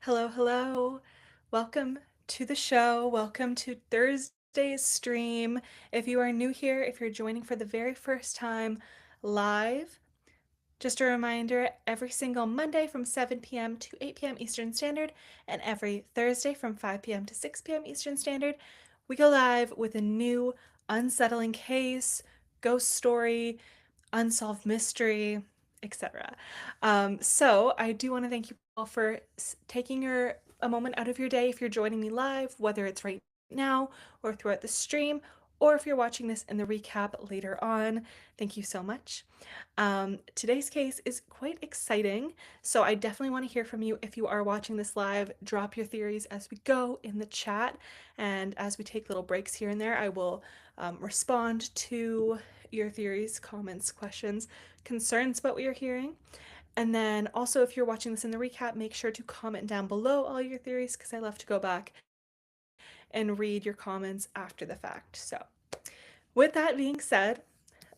Hello, hello. Welcome to the show. Welcome to Thursday's stream. If you are new here, if you're joining for the very first time live, just a reminder, every single Monday from 7 p.m. to 8 p.m. Eastern Standard, and every Thursday from 5 p.m. to 6 p.m. Eastern Standard, we go live with a new unsettling case, ghost story, unsolved mystery, etc. So I do want to thank you all for taking a moment out of your day if you're joining me live, whether it's right now or throughout the stream, or if you're watching this in the recap later on. Thank you so much. Today's case is quite exciting, so I definitely want to hear from you if you are watching this live. Drop your theories as we go in the chat, and as we take little breaks here and there, I will respond to your theories, comments, questions, concerns about what you're hearing. And then also, if you're watching this in the recap, make sure to comment down below all your theories because I love to go back and read your comments after the fact. So, with that being said,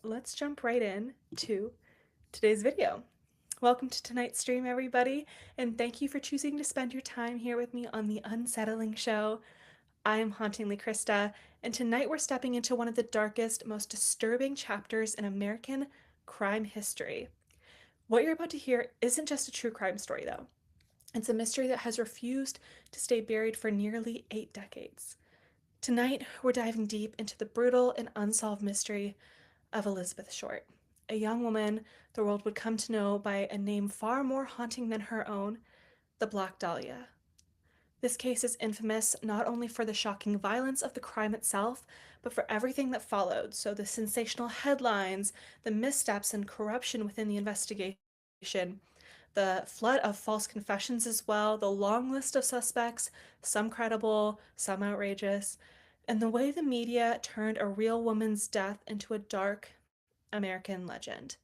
let's jump right in to today's video. Welcome to tonight's stream, everybody, and thank you for choosing to spend your time here with me on The Unsettling Show. I am Hauntingly Krista, and tonight we're stepping into one of the darkest, most disturbing chapters in American crime history. What you're about to hear isn't just a true crime story, though. It's a mystery that has refused to stay buried for nearly 8 decades. Tonight, we're diving deep into the brutal and unsolved mystery of Elizabeth Short, a young woman the world would come to know by a name far more haunting than her own, the Black Dahlia. This case is infamous not only for the shocking violence of the crime itself, but for everything that followed. So, the sensational headlines, the missteps and corruption within the investigation, the flood of false confessions as well, the long list of suspects, some credible, some outrageous, and the way the media turned a real woman's death into a dark American legend.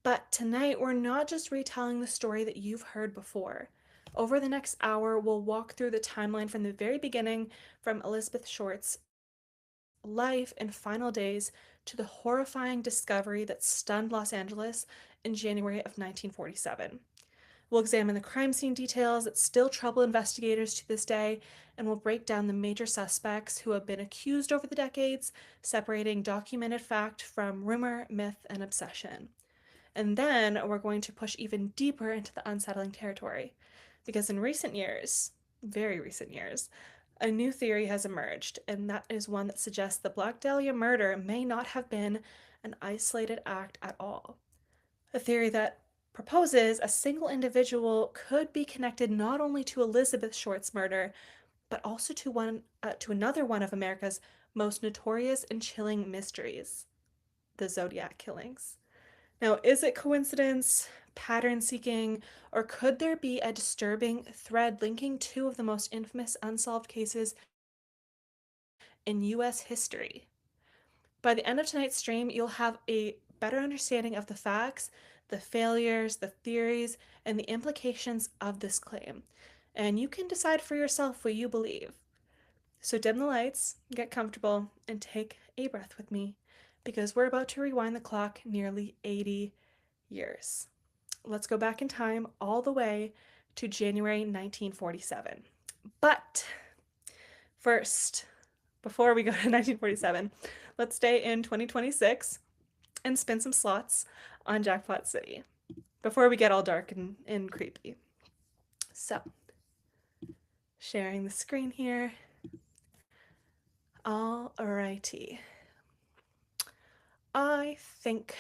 But tonight, we're not just retelling the story that you've heard before. Over the next hour, we'll walk through the timeline from the very beginning, from Elizabeth Short's life and final days to the horrifying discovery that stunned Los Angeles in January of 1947. We'll examine the crime scene details that still trouble investigators to this day, and we'll break down the major suspects who have been accused over the decades, separating documented fact from rumor, myth, and obsession. And then we're going to push even deeper into the unsettling territory. Because in recent years, very recent years, a new theory has emerged, and that is one that suggests the Black Dahlia murder may not have been an isolated act at all. A theory that proposes a single individual could be connected not only to Elizabeth Short's murder, but also to another one of America's most notorious and chilling mysteries, the Zodiac killings. Now, is it coincidence, pattern seeking, or could there be a disturbing thread linking two of the most infamous unsolved cases in US history? By the end of tonight's stream, you'll have a better understanding of the facts, the failures, the theories, and the implications of this claim. And you can decide for yourself what you believe. So dim the lights, get comfortable, and take a breath with me, because we're about to rewind the clock nearly 80 years. Let's go back in time all the way to January 1947. But first, before we go to 1947, let's stay in 2026 and spin some slots on Jackpot City before we get all dark and creepy. So, sharing the screen here. Alrighty. I think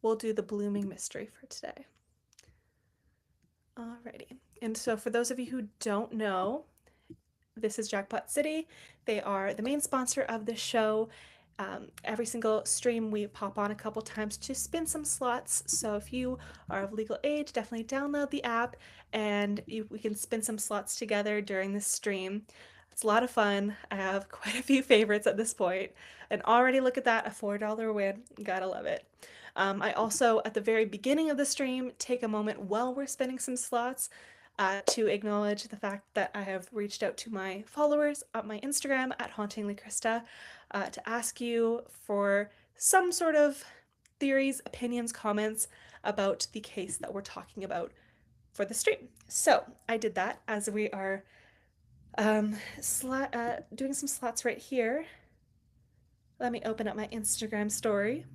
we'll do the blooming mystery for today. Alrighty. And so for those of you who don't know, this is Jackpot City. They are the main sponsor of this show. Every single stream we pop on a couple times to spin some slots. So if you are of legal age, definitely download the app and we can spin some slots together during this stream. It's a lot of fun. I have quite a few favorites at this point. And already look at that, a $4 win. Gotta love it. I also, at the very beginning of the stream, take a moment while we're spinning some slots to acknowledge the fact that I have reached out to my followers on my Instagram at Hauntingly Krista to ask you for some sort of theories, opinions, comments about the case that we're talking about for the stream. So I did that as we are doing some slots right here. Let me open up my Instagram story.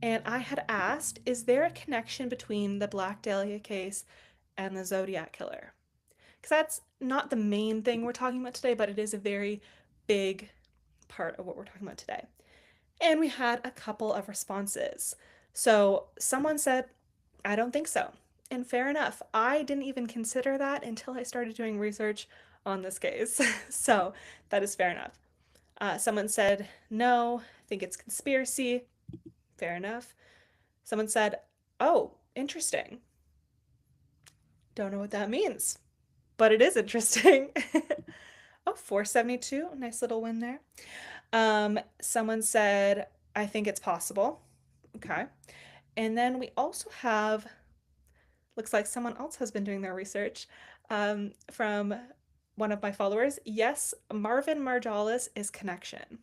And I had asked, is there a connection between the Black Dahlia case and the Zodiac killer? Because that's not the main thing we're talking about today, but it is a very big part of what we're talking about today. And we had a couple of responses. So someone said, I don't think so. And fair enough. I didn't even consider that until I started doing research on this case. So that is fair enough. Someone said, no, I think it's conspiracy. Fair enough. Someone said, oh, interesting. Don't know what that means, but it is interesting. Oh, 472. Nice little win there. Someone said, I think it's possible. Okay. And then we also have, looks like someone else has been doing their research from one of my followers. Yes, Marvin Marjalis is connection.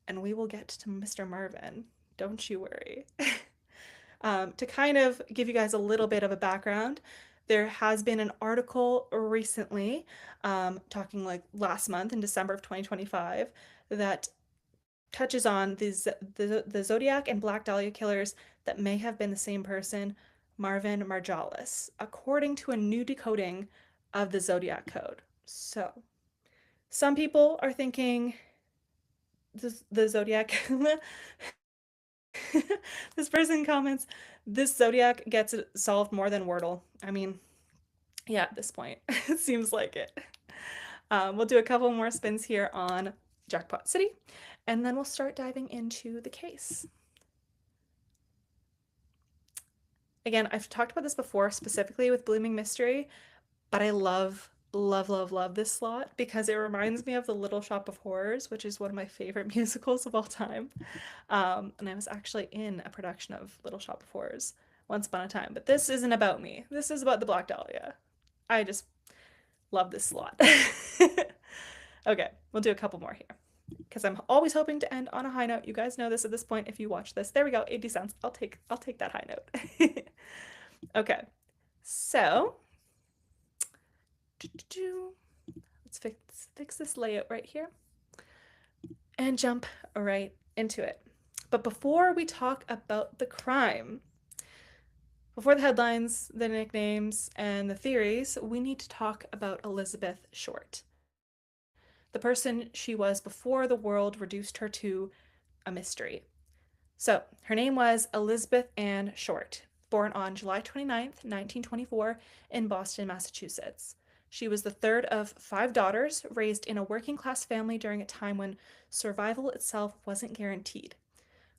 And we will get to Mr. Marvin. Don't you worry. To kind of give you guys a little bit of a background, there has been an article recently, talking like last month in December of 2025, that touches on the Zodiac and Black Dahlia killers that may have been the same person, Marvin Marjalis, according to a new decoding of the Zodiac code. So, some people are thinking the Zodiac. This person comments, this Zodiac gets it solved more than Wordle. I mean, yeah, at this point, it seems like it. We'll do a couple more spins here on Jackpot City, and then we'll start diving into the case. Again, I've talked about this before, specifically with Blooming Mystery, but I love, love, love, love this slot because it reminds me of The Little Shop of Horrors, which is one of my favorite musicals of all time. And I was actually in a production of Little Shop of Horrors once upon a time, but this isn't about me. This is about the Black Dahlia. I just love this slot. Okay, we'll do a couple more here because I'm always hoping to end on a high note. You guys know this at this point if you watch this. There we go, 80 cents. I'll take that high note. Okay. So, let's fix this layout right here and jump right into it. But before we talk about the crime, before the headlines, the nicknames, and the theories, we need to talk about Elizabeth Short, the person she was before the world reduced her to a mystery. So, her name was Elizabeth Ann Short, born on July 29th, 1924, in Boston, Massachusetts. She was the third of 5 daughters, raised in a working class family during a time when survival itself wasn't guaranteed.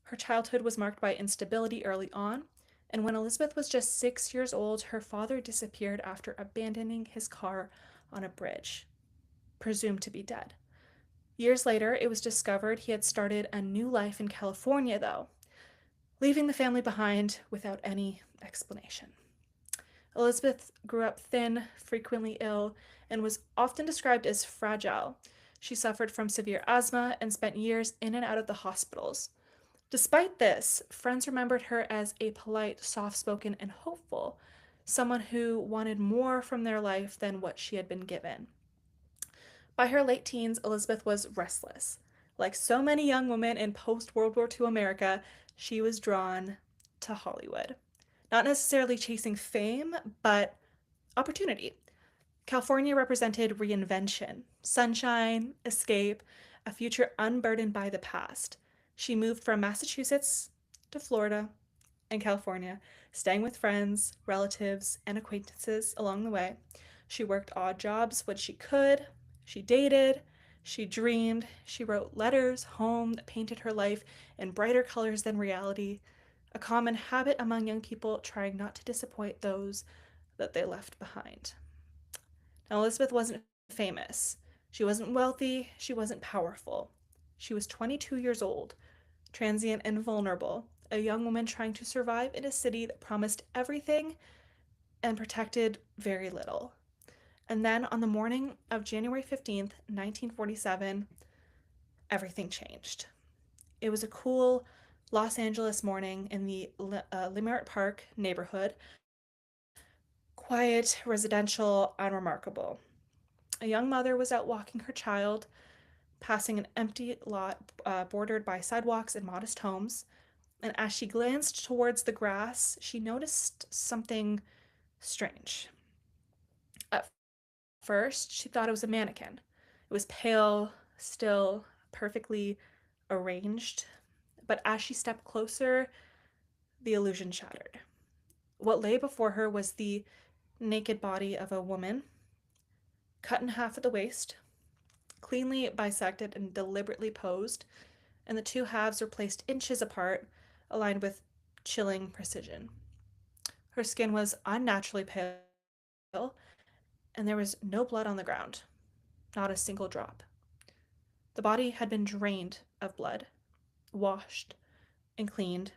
Her childhood was marked by instability early on, and when Elizabeth was just 6 years old, her father disappeared after abandoning his car on a bridge, presumed to be dead. Years later, it was discovered he had started a new life in California, though, leaving the family behind without any explanation. Elizabeth grew up thin, frequently ill, and was often described as fragile. She suffered from severe asthma and spent years in and out of the hospitals. Despite this, friends remembered her as a polite, soft spoken, and hopeful, someone who wanted more from their life than what she had been given. By her late teens, Elizabeth was restless. Like so many young women in post World War II America, she was drawn to Hollywood. Not necessarily chasing fame, but opportunity. California represented reinvention, sunshine, escape, a future unburdened by the past. She moved from Massachusetts to Florida and California, staying with friends, relatives, and acquaintances along the way. She worked odd jobs when she could. She dated. She dreamed. She wrote letters home that painted her life in brighter colors than reality, a common habit among young people trying not to disappoint those that they left behind. Now, Elizabeth wasn't famous. She wasn't wealthy. She wasn't powerful. She was 22 years old, transient and vulnerable, a young woman trying to survive in a city that promised everything and protected very little. And then on the morning of January 15th, 1947, everything changed. It was a cool, Los Angeles morning in the Leimert Park neighborhood. Quiet, residential, unremarkable. A young mother was out walking her child, passing an empty lot bordered by sidewalks and modest homes. And as she glanced towards the grass, she noticed something strange. At first, she thought it was a mannequin. It was pale, still, perfectly arranged. But as she stepped closer, the illusion shattered. What lay before her was the naked body of a woman, cut in half at the waist, cleanly bisected and deliberately posed, and the two halves were placed inches apart, aligned with chilling precision. Her skin was unnaturally pale, and there was no blood on the ground, not a single drop. The body had been drained of blood, washed, and cleaned,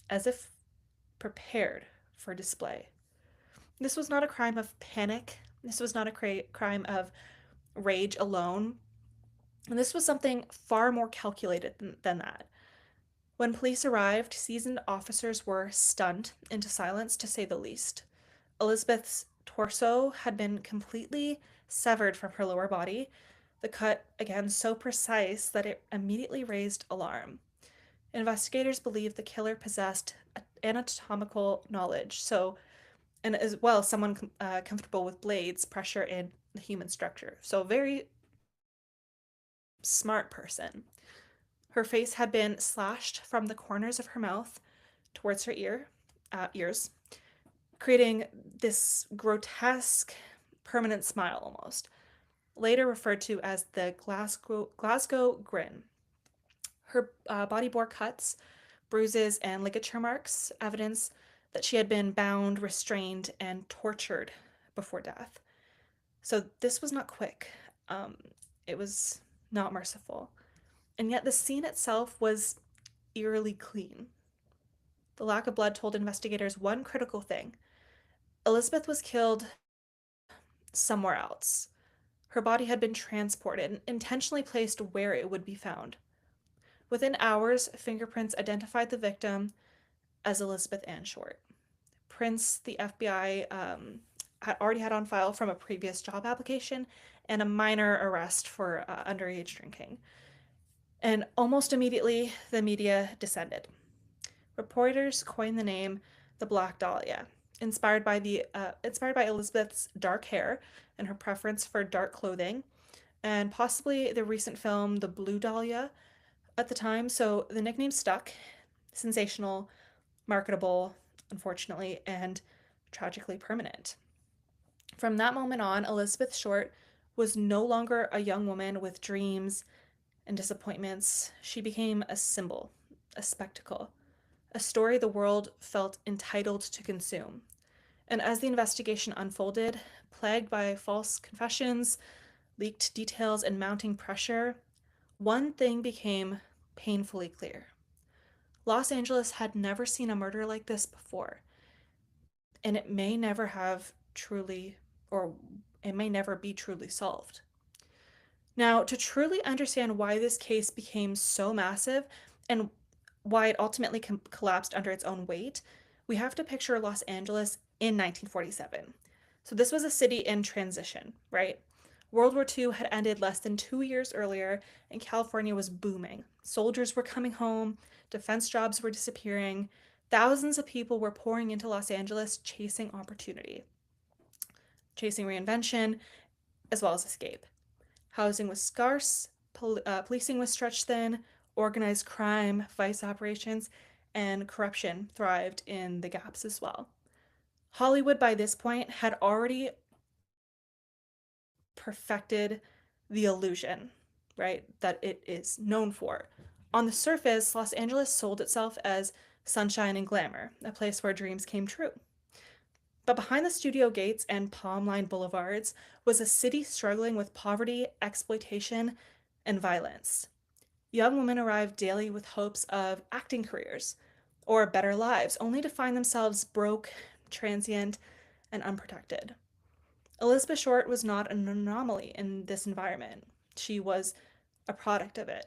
as if prepared for display. This was not a crime of panic. This was not a crime of rage alone. And this was something far more calculated than that. When police arrived, seasoned officers were stunned into silence, to say the least. Elizabeth's torso had been completely severed from her lower body, the cut, again, so precise that it immediately raised alarm. Investigators believe the killer possessed anatomical knowledge, so, and as well, someone comfortable with blades, pressure, and the human structure. So, a very smart person. Her face had been slashed from the corners of her mouth towards her ears, creating this grotesque, permanent smile almost, later referred to as the Glasgow grin. Her body bore cuts, bruises, and ligature marks, evidence that she had been bound, restrained, and tortured before death. So this was not quick. Um, it was not merciful. And yet the scene itself was eerily clean. The lack of blood told investigators one critical thing: Elizabeth was killed somewhere else. Her body had been transported and intentionally placed where it would be found. Within hours, fingerprints identified the victim as Elizabeth Ann Short. Prints the FBI had already had on file from a previous job application and a minor arrest for underage drinking. And almost immediately, the media descended. Reporters coined the name the Black Dahlia, inspired by Elizabeth's dark hair and her preference for dark clothing, and possibly the recent film The Blue Dahlia at the time. So the nickname stuck, sensational, marketable, unfortunately, and tragically permanent. From that moment on, Elizabeth Short was no longer a young woman with dreams and disappointments. She became a symbol, a spectacle, a story the world felt entitled to consume. And as the investigation unfolded, plagued by false confessions, leaked details, and mounting pressure, one thing became painfully clear. Los Angeles had never seen a murder like this before, and it may never have truly, or it may never be truly solved. Now, to truly understand why this case became so massive and why it ultimately collapsed under its own weight, we have to picture Los Angeles in 1947. So, this was a city in transition, right? World War II had ended less than 2 years earlier, and California was booming. Soldiers were coming home, defense jobs were disappearing, thousands of people were pouring into Los Angeles chasing opportunity, chasing reinvention, as well as escape. Housing was scarce, policing was stretched thin, organized crime, vice operations, and corruption thrived in the gaps as well. Hollywood, by this point, had already perfected the illusion, right, that it is known for. On the surface, Los Angeles sold itself as sunshine and glamour, a place where dreams came true. But behind the studio gates and palm lined boulevards was a city struggling with poverty, exploitation, and violence. Young women arrived daily with hopes of acting careers or better lives, only to find themselves broke, transient, and unprotected. Elizabeth Short was not an anomaly in this environment. She was a product of it.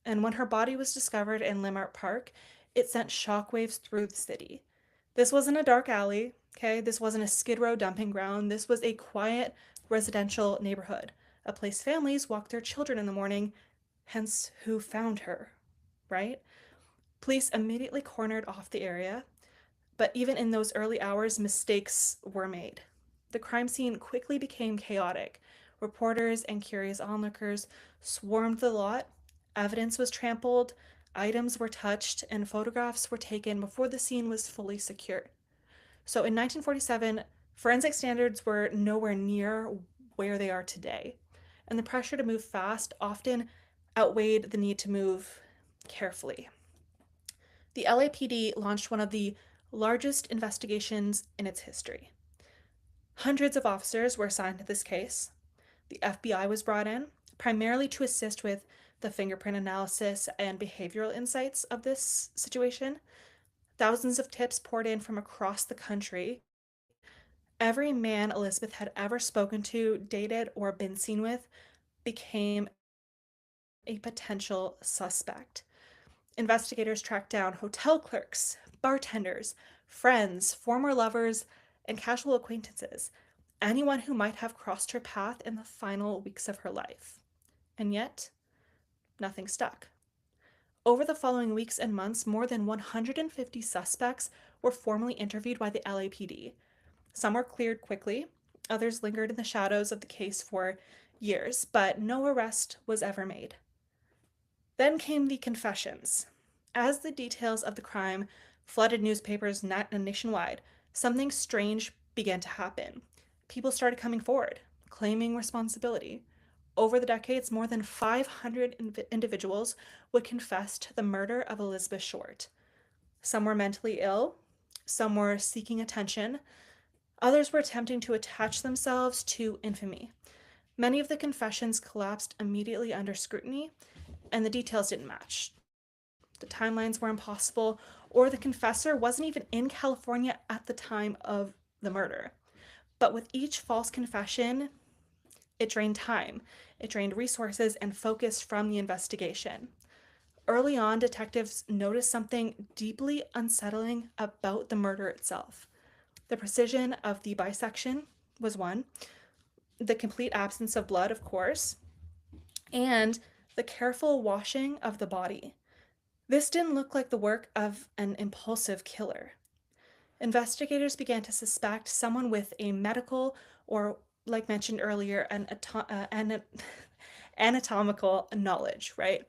And when her body was discovered in Limart Park, it sent shockwaves through the city. This wasn't a dark alley, okay? This wasn't a Skid Row dumping ground. This was a quiet residential neighborhood, a place families walked their children in the morning, hence who found her, right? Police immediately cornered off the area, but even in those early hours, mistakes were made. The crime scene quickly became chaotic. Reporters and curious onlookers swarmed the lot, evidence was trampled, items were touched, and photographs were taken before the scene was fully secured. So in 1947, forensic standards were nowhere near where they are today, and the pressure to move fast often outweighed the need to move carefully. The LAPD launched one of the largest investigations in its history. Hundreds of officers were assigned to this case. The FBI was brought in, primarily to assist with the fingerprint analysis and behavioral insights of this situation. Thousands of tips poured in from across the country. Every man Elizabeth had ever spoken to, dated, or been seen with became a potential suspect. Investigators tracked down hotel clerks, bartenders, friends, former lovers, and casual acquaintances, anyone who might have crossed her path in the final weeks of her life. And yet, nothing stuck. Over the following weeks and months, more than 150 suspects were formally interviewed by the LAPD. Some were cleared quickly, others lingered in the shadows of the case for years, but no arrest was ever made. Then came the confessions. As the details of the crime flooded newspapers nationwide, something strange began to happen. People started coming forward, claiming responsibility. Over the decades, more than 500 individuals would confess to the murder of Elizabeth Short. Some were mentally ill, some were seeking attention, others were attempting to attach themselves to infamy. Many of the confessions collapsed immediately under scrutiny, and the details didn't match. The timelines were impossible, or the confessor wasn't even in California at the time of the murder. But with each false confession, it drained time, it drained resources and focus from the investigation. Early on, detectives noticed something deeply unsettling about the murder itself. The precision of the bisection was one, the complete absence of blood, of course, and the careful washing of the body. This didn't look like the work of an impulsive killer. Investigators began to suspect someone with a medical or, like mentioned earlier, an anatomical knowledge, right?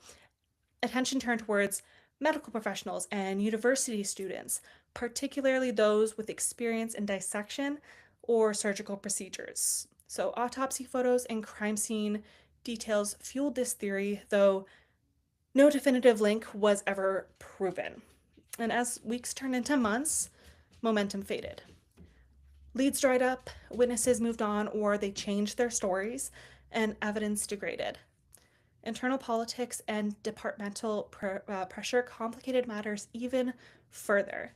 Attention turned towards medical professionals and university students, particularly those with experience in dissection or surgical procedures. So, autopsy photos and crime scene details fueled this theory, though no definitive link was ever proven. And as weeks turned into months, momentum faded. Leads dried up, witnesses moved on, or they changed their stories, and evidence degraded. Internal politics and departmental pressure complicated matters even further.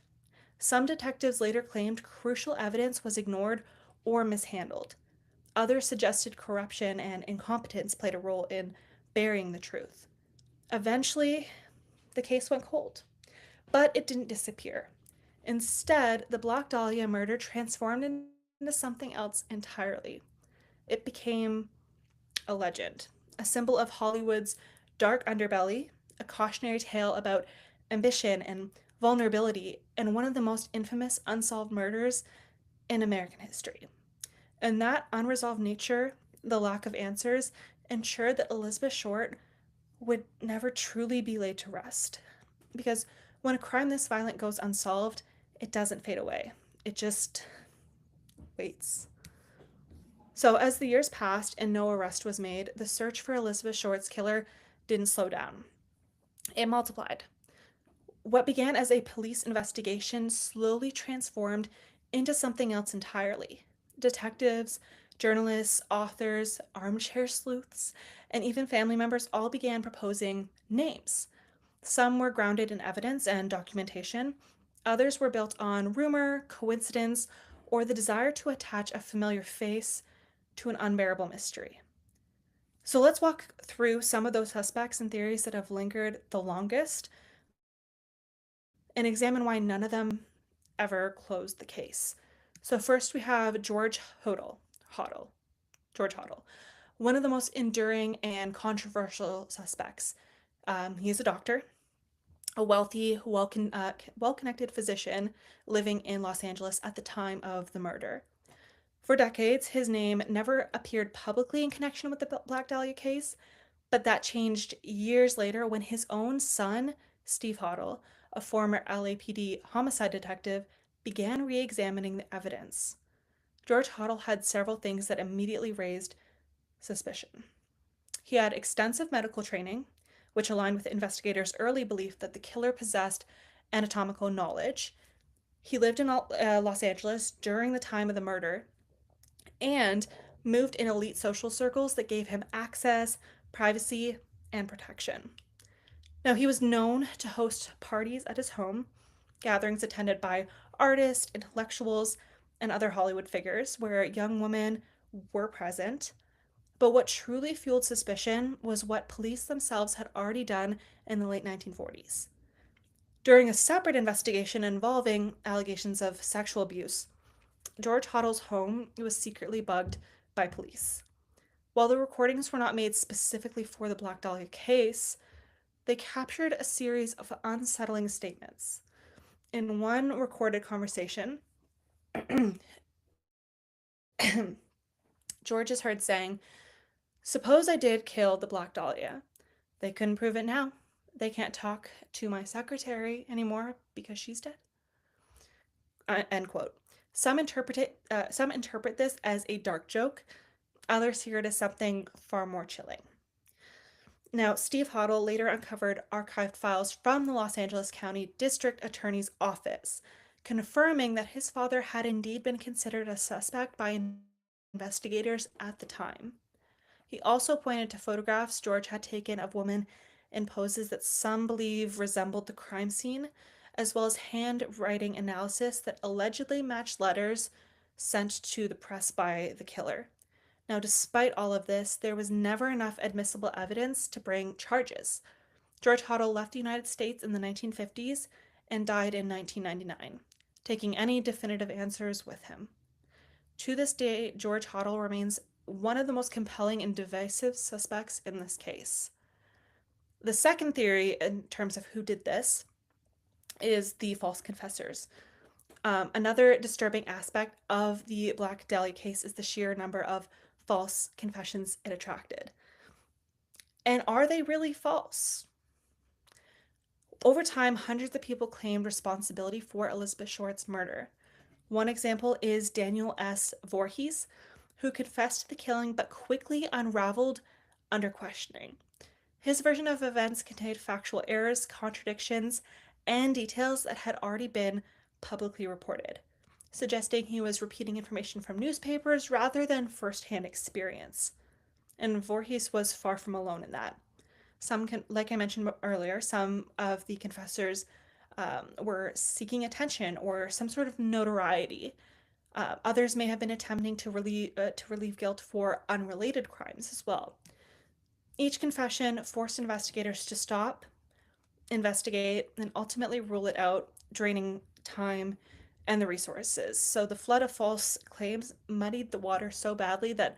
Some detectives later claimed crucial evidence was ignored or mishandled. Others suggested corruption and incompetence played a role in burying the truth. Eventually, the case went cold, but it didn't disappear. Instead, the Black Dahlia murder transformed into something else entirely. It became a legend, a symbol of Hollywood's dark underbelly, a cautionary tale about ambition and vulnerability, and one of the most infamous unsolved murders in American history. And that unresolved nature, the lack of answers, ensured that Elizabeth Short would never truly be laid to rest. Because when a crime this violent goes unsolved, it doesn't fade away. It just waits. So, as the years passed and no arrest was made, the search for Elizabeth Short's killer didn't slow down. It multiplied. What began as a police investigation slowly transformed into something else entirely. Detectives, journalists, authors, armchair sleuths, and even family members all began proposing names. Some were grounded in evidence and documentation, others were built on rumor, coincidence, or the desire to attach a familiar face to an unbearable mystery. So let's walk through some of those suspects and theories that have lingered the longest and examine why none of them ever closed the case. So first we have George Hoddle, George Hoddle, one of the most enduring and controversial suspects. He is a doctor, a wealthy, well-connected physician living in Los Angeles at the time of the murder. For decades, his name never appeared publicly in connection with the Black Dahlia case, but that changed years later when his own son, Steve Hoddle, a former LAPD homicide detective, began re examining the evidence. George Hoddle had several things that immediately raised suspicion. He had extensive medical training, which aligned with investigators' early belief that the killer possessed anatomical knowledge. He lived in Los Angeles during the time of the murder and moved in elite social circles that gave him access, privacy, and protection. Now, he was known to host parties at his home, gatherings attended by artists, intellectuals, and other Hollywood figures where young women were present. But what truly fueled suspicion was what police themselves had already done in the late 1940s. During a separate investigation involving allegations of sexual abuse, George Hoddle's home was secretly bugged by police. While the recordings were not made specifically for the Black Dahlia case, they captured a series of unsettling statements. In one recorded conversation, George is heard saying, "Suppose I did kill the Black Dahlia. They couldn't prove it now. They can't talk to my secretary anymore because she's dead." End quote. Some interpret this as a dark joke. Others hear it as something far more chilling. Now, Steve Hoddle later uncovered archived files from the Los Angeles County District Attorney's Office, confirming that his father had indeed been considered a suspect by investigators at the time. He also pointed to photographs George had taken of women in poses that some believe resembled the crime scene, as well as handwriting analysis that allegedly matched letters sent to the press by the killer. Now, despite all of this, there was never enough admissible evidence to bring charges. George Hoddle left the United States in the 1950s and died in 1999, taking any definitive answers with him. To this day, George Hoddle remains one of the most compelling and divisive suspects in this case. The second theory, in terms of who did this, is the false confessors. Another disturbing aspect of the Black Dahlia case is the sheer number of false confessions it attracted. And are they really false? Over time, hundreds of people claimed responsibility for Elizabeth Short's murder. One example is Daniel S. Voorhees, who confessed to the killing but quickly unraveled under questioning. His version of events contained factual errors, contradictions, and details that had already been publicly reported, suggesting he was repeating information from newspapers rather than firsthand experience. And Voorhees was far from alone in that. Like I mentioned earlier, some of the confessors were seeking attention or some sort of notoriety. Others may have been attempting to relieve guilt for unrelated crimes as well. Each confession forced investigators to stop, investigate, and ultimately rule it out, draining time and the resources. So the flood of false claims muddied the water so badly that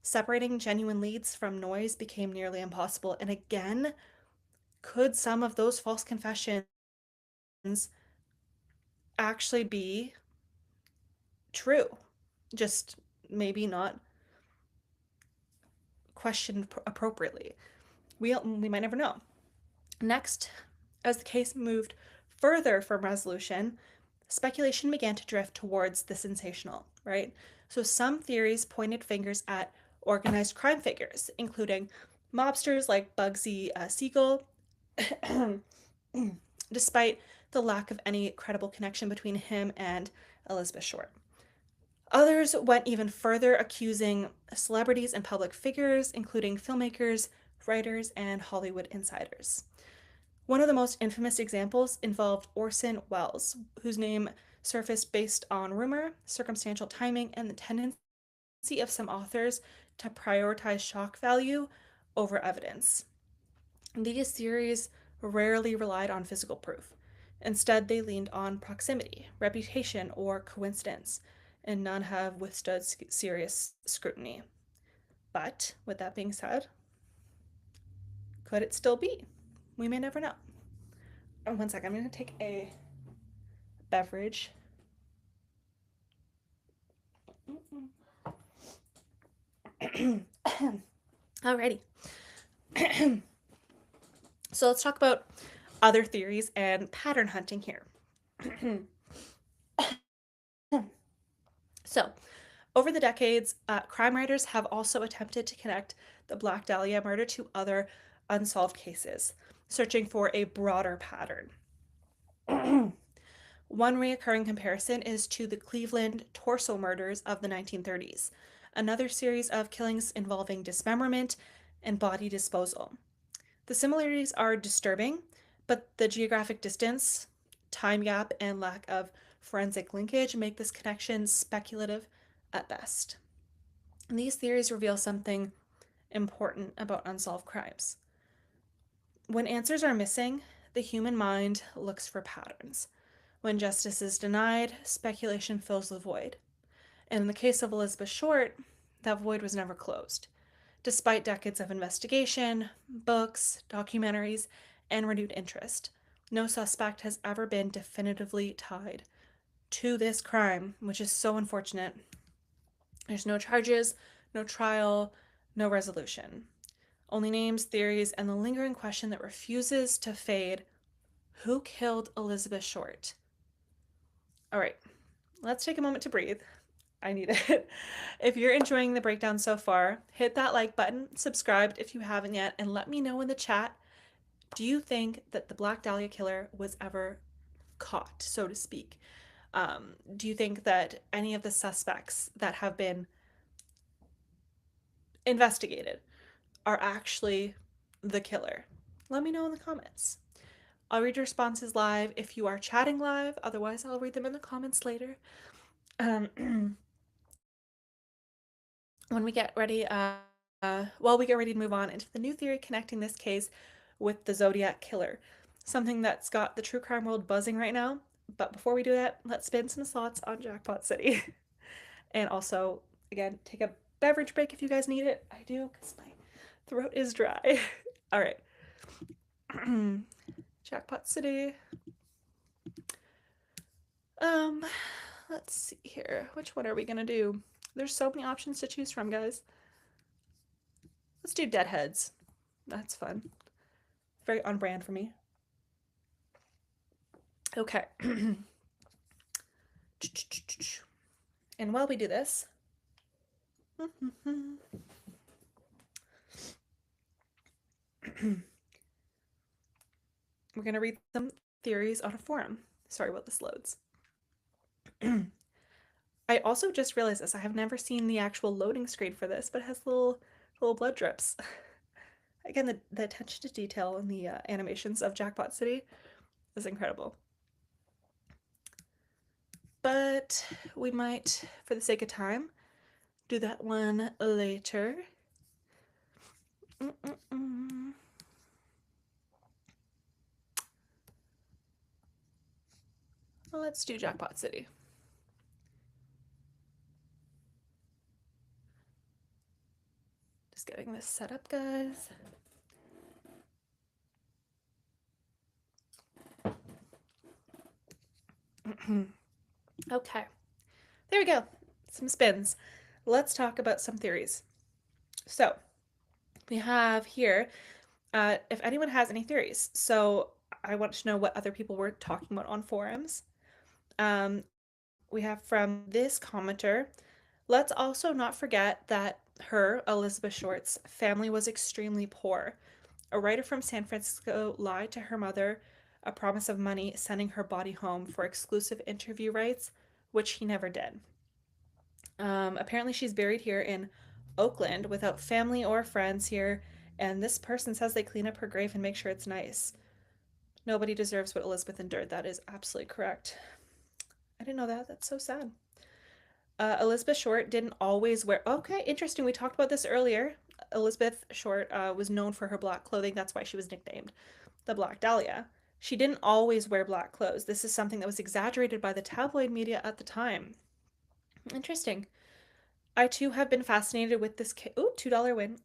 separating genuine leads from noise became nearly impossible. And again, could some of those false confessions actually be true? Just maybe not questioned appropriately. We might never know. Next, as the case moved further from resolution, speculation began to drift towards the sensational, right? So some theories pointed fingers at organized crime figures, including mobsters like Bugsy Siegel, despite the lack of any credible connection between him and Elizabeth Short. Others went even further, accusing celebrities and public figures, including filmmakers, writers, and Hollywood insiders. One of the most infamous examples involved Orson Welles, whose name surfaced based on rumor, circumstantial timing, and the tendency of some authors to prioritize shock value over evidence. These theories rarely relied on physical proof. Instead, they leaned on proximity, reputation, or coincidence, and none have withstood serious scrutiny. But with that being said, could it still be? We may never know. Oh, one second, I'm going to take a beverage. Alrighty. So let's talk about other theories and pattern hunting here. So, over the decades, crime writers have also attempted to connect the Black Dahlia murder to other unsolved cases, searching for a broader pattern. One recurring comparison is to the Cleveland torso murders of the 1930s, another series of killings involving dismemberment and body disposal. The similarities are disturbing, but the geographic distance, time gap, and lack of forensic linkage make this connection speculative at best. And these theories reveal something important about unsolved crimes. When answers are missing, the human mind looks for patterns. When justice is denied, speculation fills the void. And in the case of Elizabeth Short, that void was never closed. Despite decades of investigation, books, documentaries, and renewed interest, no suspect has ever been definitively tied to this crime, which is so unfortunate. There's no charges, no trial, no resolution. Only names, theories, and the lingering question that refuses to fade: who killed Elizabeth Short? All right, let's take a moment to breathe. I need it. If you're enjoying the breakdown so far, hit that like button, subscribe if you haven't yet, and let me know in the chat, do you think that the Black Dahlia killer was ever caught, so to speak? Do you think that any of the suspects that have been investigated are actually the killer? Let me know in the comments. I'll read your responses live if you are chatting live. Otherwise, I'll read them in the comments later. When we get ready, while we get ready to move on into the new theory connecting this case with the Zodiac killer, something that's got the true crime world buzzing right now. But before we do that, let's spin some slots on Jackpot City. And also, again, take a beverage break if you guys need it. I do, because my throat is dry. All right. Jackpot City. Let's see here. Which one are we gonna do? There's so many options to choose from, guys. Let's do Deadheads. That's fun. Very on brand for me. Okay. And while we do this, we're gonna read some theories on a forum. Sorry while this loads. I also just realized this. I have never seen the actual loading screen for this, but it has little blood drips. Again, the attention to detail in the animations of Jackpot City is incredible. But we might, for the sake of time, do that one later. Let's do Jackpot City. Just getting this set up, guys. Okay, there we go. Some spins. Let's talk about some theories. So we have here, if anyone has any theories. So I want to know what other people were talking about on forums. We have from this commenter, let's also not forget that Elizabeth Short's family was extremely poor. A writer from San Francisco lied to her mother a promise of money sending her body home for exclusive interview rights, which he never did. Apparently she's buried here in Oakland without family or friends here, and this person says they clean up her grave and make sure it's nice. Nobody deserves what Elizabeth endured. That is absolutely correct. I didn't know that. That's so sad. Elizabeth Short didn't always wear. Okay, interesting. We talked about this earlier. Elizabeth Short was known for her black clothing. That's why she was nicknamed the Black Dahlia. She didn't always wear black clothes. This is something that was exaggerated by the tabloid media at the time. Interesting. I too have been fascinated with this case. Ooh, $2 win.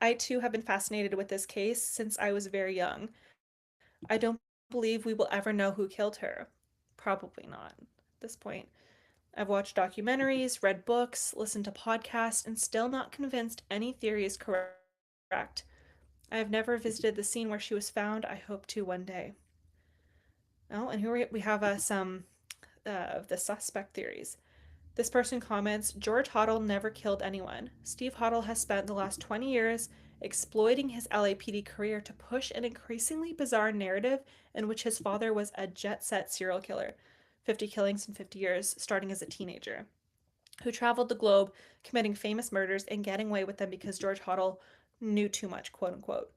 I too have been fascinated with this case since I was very young. I don't believe we will ever know who killed her. Probably not at this point. I've watched documentaries, read books, listened to podcasts, and still not convinced any theory is correct. I have never visited the scene where she was found. I hope to one day. Oh, and here we have some of the suspect theories. This person comments George Hoddle never killed anyone. Steve Hoddle has spent the last 20 years exploiting his LAPD career to push an increasingly bizarre narrative in which his father was a jet set serial killer, 50 killings in 50 years, starting as a teenager, who traveled the globe committing famous murders and getting away with them because George Hoddle knew too much, quote unquote.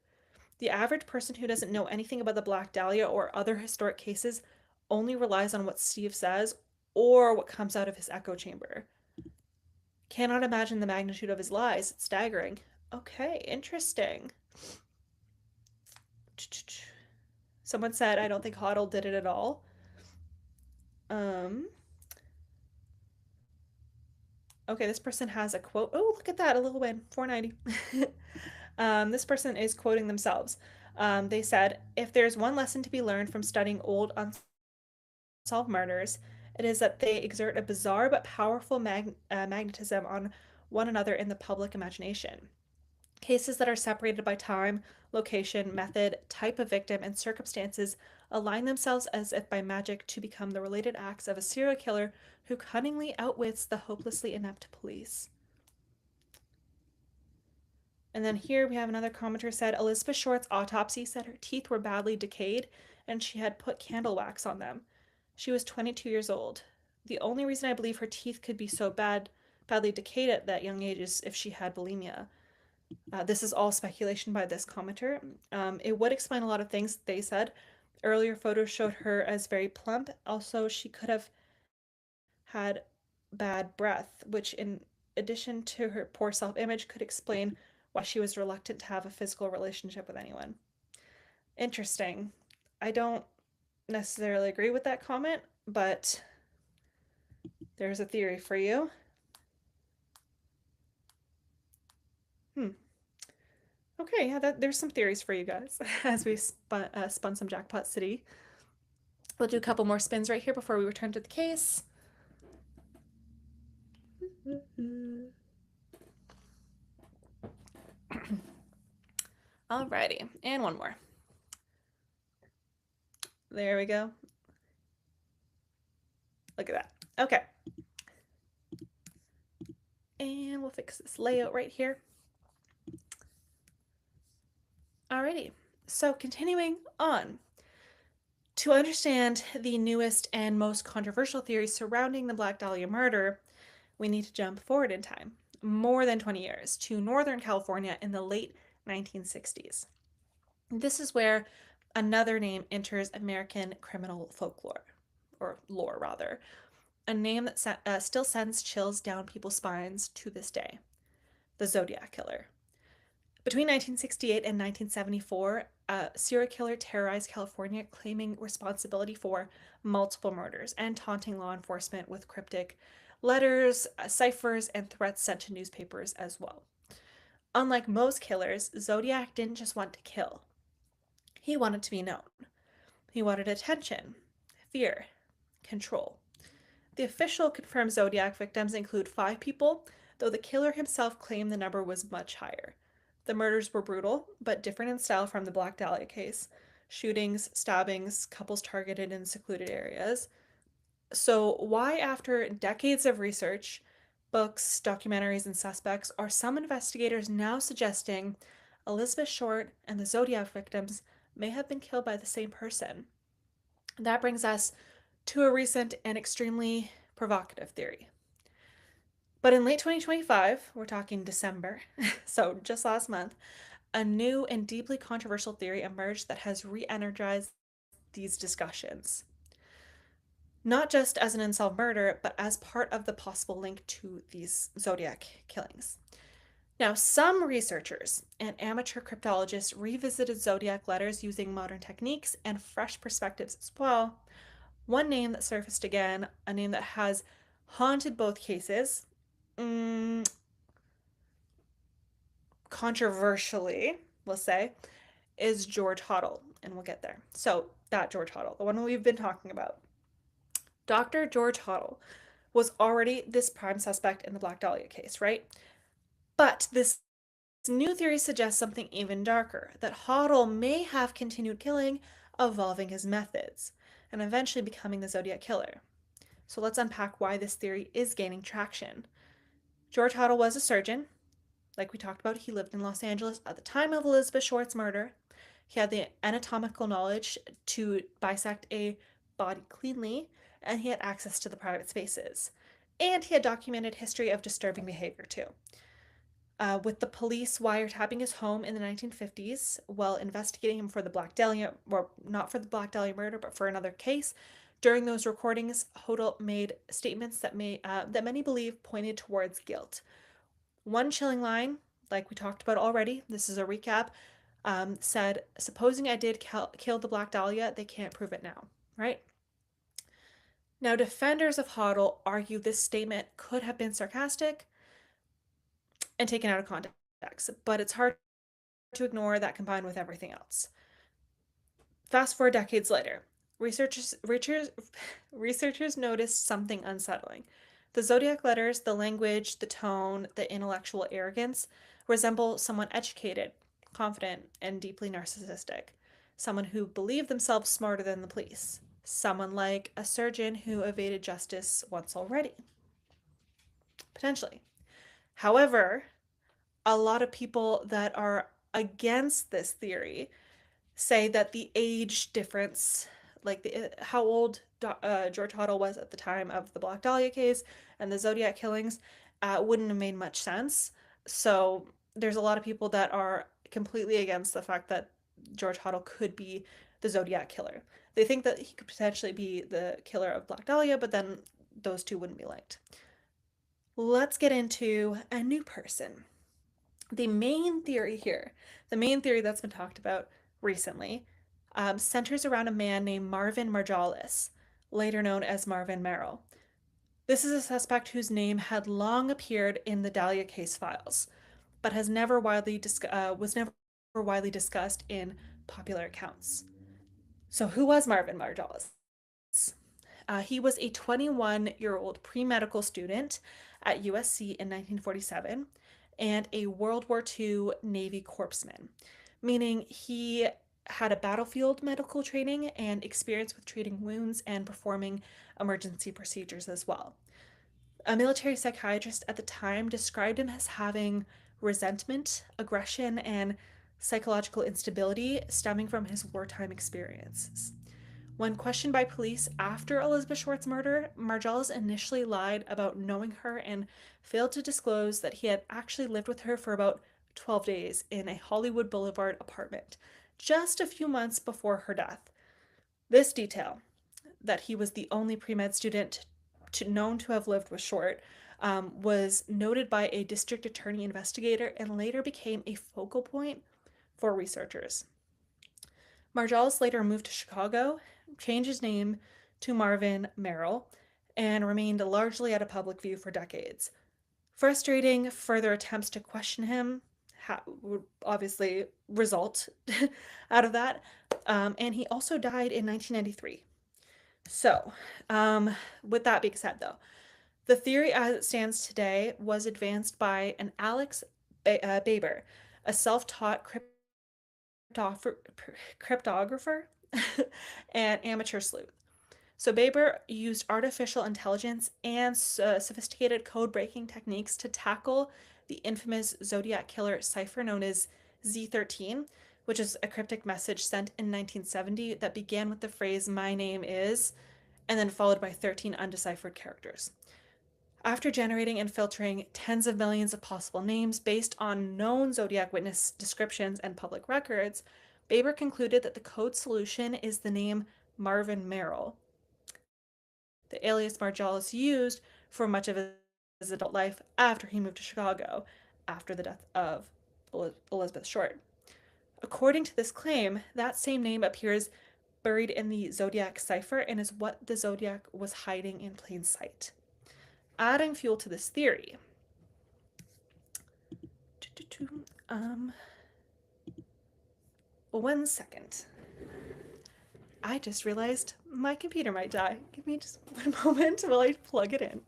The average person who doesn't know anything about the Black Dahlia or other historic cases only relies on what Steve says or what comes out of his echo chamber. Cannot imagine the magnitude of his lies. It's staggering. Okay, interesting. Someone said, I don't think Hoddle did it at all. Um, okay, this person has a quote. Oh, look at that, a little win, 490. This person is quoting themselves. They said, if there's one lesson to be learned from studying old unsolved murders, it is that they exert a bizarre but powerful magnetism on one another in the public imagination. Cases that are separated by time, location, method, type of victim, and circumstances align themselves as if by magic to become the related acts of a serial killer who cunningly outwits the hopelessly inept police. And then here we have another commenter said Elizabeth Short's autopsy said her teeth were badly decayed and she had put candle wax on them. She was 22 years old. The only reason I believe her teeth could be so badly decayed at that young age is if she had bulimia. This is all speculation by this commenter. It would explain a lot of things, they said. Earlier photos showed her as very plump. Also, she could have had bad breath, which, in addition to her poor self image, could explain why she was reluctant to have a physical relationship with anyone. Interesting. I don't necessarily agree with that comment, but there's a theory for you. Hmm. Okay, yeah, there's some theories for you guys as we spun some Jackpot City. We'll do a couple more spins right here before we return to the case. Alrighty, and one more. There we go. Look at that. Okay. And we'll fix this layout right here. Alrighty, so continuing on. To understand the newest and most controversial theories surrounding the Black Dahlia murder, we need to jump forward in time, more than 20 years, to Northern California in the late 1960s. This is where another name enters American criminal folklore, or lore rather, a name that still sends chills down people's spines to this day: the Zodiac Killer. Between 1968 and 1974, a serial killer terrorized California, claiming responsibility for multiple murders and taunting law enforcement with cryptic letters, ciphers, and threats sent to newspapers as well. Unlike most killers, Zodiac didn't just want to kill, he wanted to be known. He wanted attention, fear, control. The official confirmed Zodiac victims include 5 people, though the killer himself claimed the number was much higher. The murders were brutal, but different in style from the Black Dahlia case: shootings, stabbings, couples targeted in secluded areas. So, why, after decades of research, books, documentaries, and suspects, are some investigators now suggesting Elizabeth Short and the Zodiac victims may have been killed by the same person? That brings us to a recent and extremely provocative theory. But in late 2025, we're talking December, so just last month, a new and deeply controversial theory emerged that has re energized these discussions. Not just as an unsolved murder, but as part of the possible link to these Zodiac killings. Now, some researchers and amateur cryptologists revisited zodiac letters using modern techniques and fresh perspectives as well. One name that surfaced again, a name that has haunted both cases, mm, controversially, we'll say, is George Hoddle, and we'll get there. So, that George Hoddle, the one we've been talking about. Dr. George Hoddle was already this prime suspect in the Black Dahlia case, right? But this new theory suggests something even darker, that Hoddle may have continued killing, evolving his methods, and eventually becoming the Zodiac Killer. So let's unpack why this theory is gaining traction. George Hoddle was a surgeon. Like we talked about, he lived in Los Angeles at the time of Elizabeth Short's murder. He had the anatomical knowledge to bisect a body cleanly, and he had access to the private spaces. And he had documented history of disturbing behavior too. With the police wiretapping his home in the 1950s while investigating him for the Black Dahlia, or not for the Black Dahlia murder, but for another case. During those recordings, Hodel made statements that many believe pointed towards guilt. One chilling line, like we talked about already, this is a recap, said, "Supposing I did kill the Black Dahlia, they can't prove it now," right? Now, defenders of Hodel argue this statement could have been sarcastic and taken out of context, but it's hard to ignore that combined with everything else. Fast forward decades later, researchers noticed something unsettling. The zodiac letters, the language, the tone, the intellectual arrogance resemble someone educated, confident, and deeply narcissistic. Someone who believed themselves smarter than the police. Someone like a surgeon who evaded justice once already. Potentially. However, a lot of people that are against this theory say that the age difference, like how old George Hoddle was at the time of the Black Dahlia case and the Zodiac killings, wouldn't have made much sense. So there's a lot of people that are completely against the fact that George Hoddle could be the Zodiac killer. They think that he could potentially be the killer of Black Dahlia, but then those two wouldn't be linked. Let's get into a new person. The main theory here, the main theory that's been talked about recently, centers around a man named Marvin Margolis, later known as Marvin Merrill. This is a suspect whose name had long appeared in the Dahlia case files, but was never widely discussed in popular accounts. So, who was Marvin Margolis? He was a 21-year-old pre-medical student at USC in 1947 and a World War II Navy corpsman, meaning he had a battlefield medical training and experience with treating wounds and performing emergency procedures as well. A military psychiatrist at the time described him as having resentment, aggression, and psychological instability stemming from his wartime experiences. When questioned by police after Elizabeth Short's murder, Margolis initially lied about knowing her and failed to disclose that he had actually lived with her for about 12 days in a Hollywood Boulevard apartment, just a few months before her death. This detail, that he was the only pre-med student known to have lived with Short, was noted by a district attorney investigator and later became a focal point for researchers. Margolis later moved to Chicago, changed his name to Marvin Merrill, and remained largely out of public view for decades. Frustrating further attempts to question him would obviously result out of that. And he also died in 1993. So, with that being said, though, the theory as it stands today was advanced by an Alex Baber, a self taught cryptographer and amateur sleuth. So Baber used artificial intelligence and sophisticated code-breaking techniques to tackle the infamous Zodiac killer cipher known as Z13, which is a cryptic message sent in 1970 that began with the phrase "my name is," and then followed by 13 undeciphered characters. After generating and filtering tens of millions of possible names based on known Zodiac witness descriptions and public records, Baber concluded that the code solution is the name Marvin Merrill, the alias Margolis used for much of his adult life after he moved to Chicago after the death of Elizabeth Short. According to this claim, that same name appears buried in the Zodiac cipher and is what the Zodiac was hiding in plain sight. Adding fuel to this theory. Um, 1 second. I just realized my computer might die. Give me just one moment while I plug it in.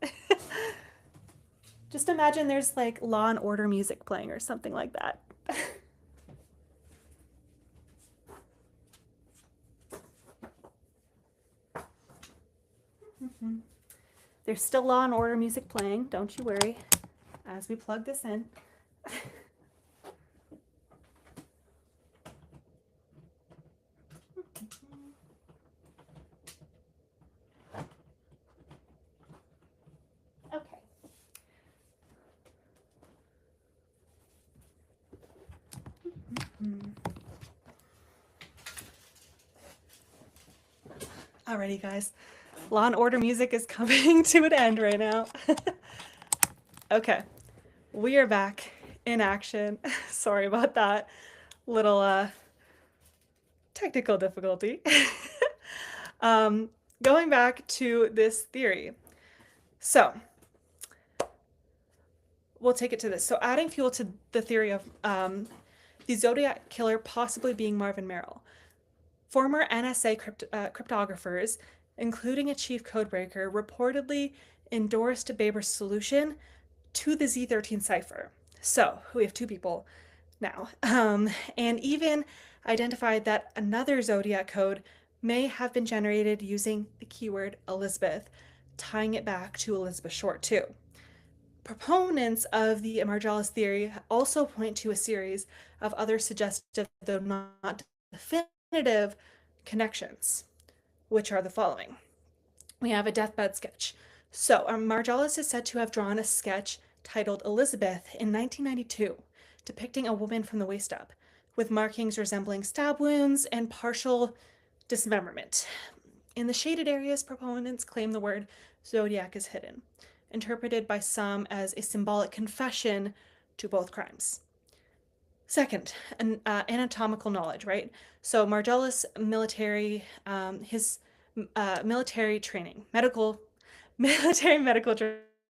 Just imagine there's like Law and Order music playing or something like that. There's still Law and Order music playing, don't you worry, as we plug this in. Okay. Alrighty, guys. Law and Order music is coming to an end right now. Okay, we are back in action. Sorry about that little technical difficulty. Going back to this theory. So, we'll take it to this. So, adding fuel to the theory of the Zodiac killer possibly being Marvin Merrill. Former NSA cryptographers, including a chief codebreaker, reportedly endorsed Baber's solution to the Z13 cipher. So, we have two people now, and even identified that another Zodiac code may have been generated using the keyword Elizabeth, tying it back to Elizabeth Short, too. Proponents of the Margolis theory also point to a series of other suggestive, though not definitive, connections, which are the following. We have a deathbed sketch. So, Margolis is said to have drawn a sketch titled Elizabeth in 1992, depicting a woman from the waist up, with markings resembling stab wounds and partial dismemberment. In the shaded areas, proponents claim the word Zodiac is hidden, interpreted by some as a symbolic confession to both crimes. Second, anatomical knowledge, right? So Margolis his military training, military medical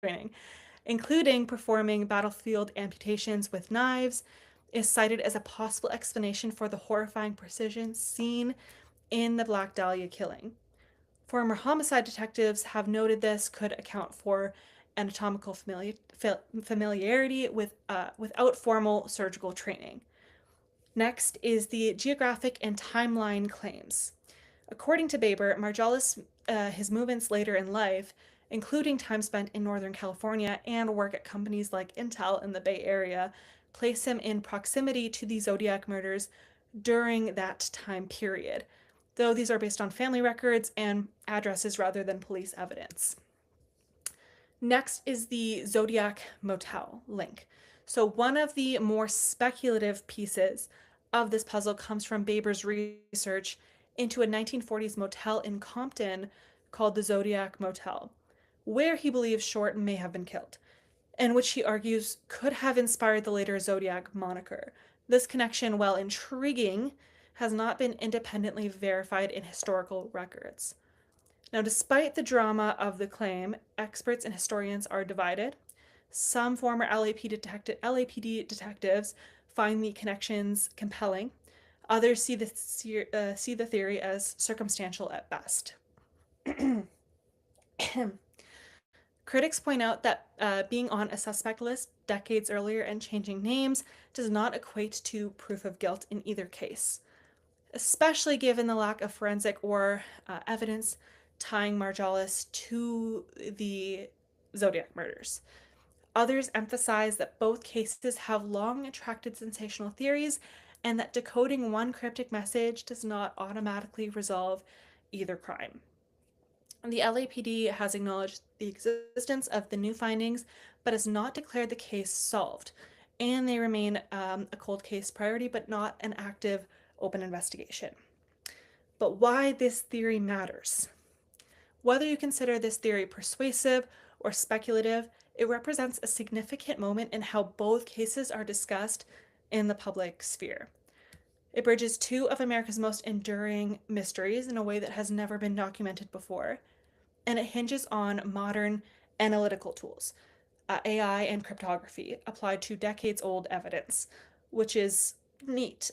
training, including performing battlefield amputations with knives, is cited as a possible explanation for the horrifying precision seen in the Black Dahlia killing. Former homicide detectives have noted this could account for anatomical familiarity without formal surgical training. Next is the geographic and timeline claims. According to Baber, Margolis, his movements later in life, including time spent in Northern California and work at companies like Intel in the Bay Area, place him in proximity to the Zodiac murders during that time period, though these are based on family records and addresses rather than police evidence. Next is the Zodiac Motel link. So one of the more speculative pieces of this puzzle comes from Baber's research into a 1940s motel in Compton called the Zodiac Motel, where he believes Short may have been killed, and which he argues could have inspired the later Zodiac moniker. This connection, while intriguing, has not been independently verified in historical records. Now, despite the drama of the claim, experts and historians are divided. Some former LAPD detectives find the connections compelling. Others see the theory as circumstantial at best. Critics point out that being on a suspect list decades earlier and changing names does not equate to proof of guilt in either case, especially given the lack of forensic or evidence tying Margolis to the Zodiac murders. Others emphasize that both cases have long attracted sensational theories and that decoding one cryptic message does not automatically resolve either crime. The LAPD has acknowledged the existence of the new findings, but has not declared the case solved, and they remain a cold case priority, but not an active open investigation. But why this theory matters. Whether you consider this theory persuasive or speculative, it represents a significant moment in how both cases are discussed in the public sphere. It bridges two of America's most enduring mysteries in a way that has never been documented before, and it hinges on modern analytical tools, AI and cryptography, applied to decades old evidence, which is neat.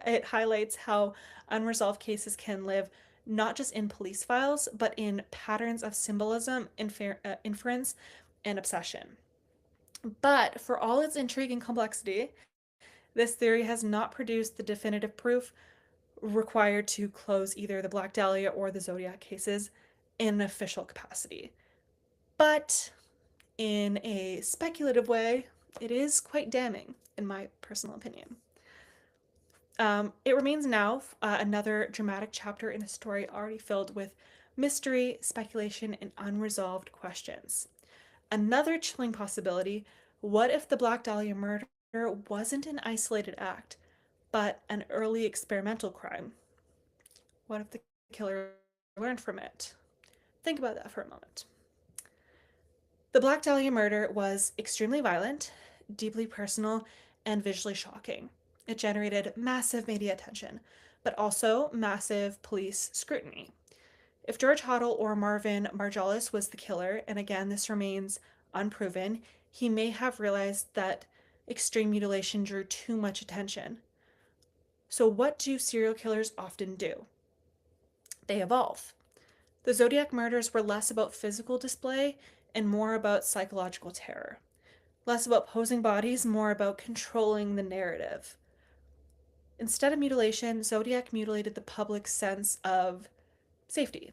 It highlights how unresolved cases can live not just in police files, but in patterns of symbolism, inference, and obsession. But for all its intrigue and complexity, this theory has not produced the definitive proof required to close either the Black Dahlia or the Zodiac cases in an official capacity. But in a speculative way, it is quite damning, in my personal opinion. It remains now another dramatic chapter in a story already filled with mystery, speculation, and unresolved questions. Another chilling possibility: what if the Black Dahlia murder wasn't an isolated act, but an early experimental crime? What if the killer learned from it? Think about that for a moment. The Black Dahlia murder was extremely violent, deeply personal, and visually shocking. It generated massive media attention, but also massive police scrutiny. If George Hoddle or Marvin Margolis was the killer, and again, this remains unproven, he may have realized that extreme mutilation drew too much attention. So, what do serial killers often do? They evolve. The Zodiac murders were less about physical display and more about psychological terror. Less about posing bodies, more about controlling the narrative. Instead of mutilation, Zodiac mutilated the public's sense of safety.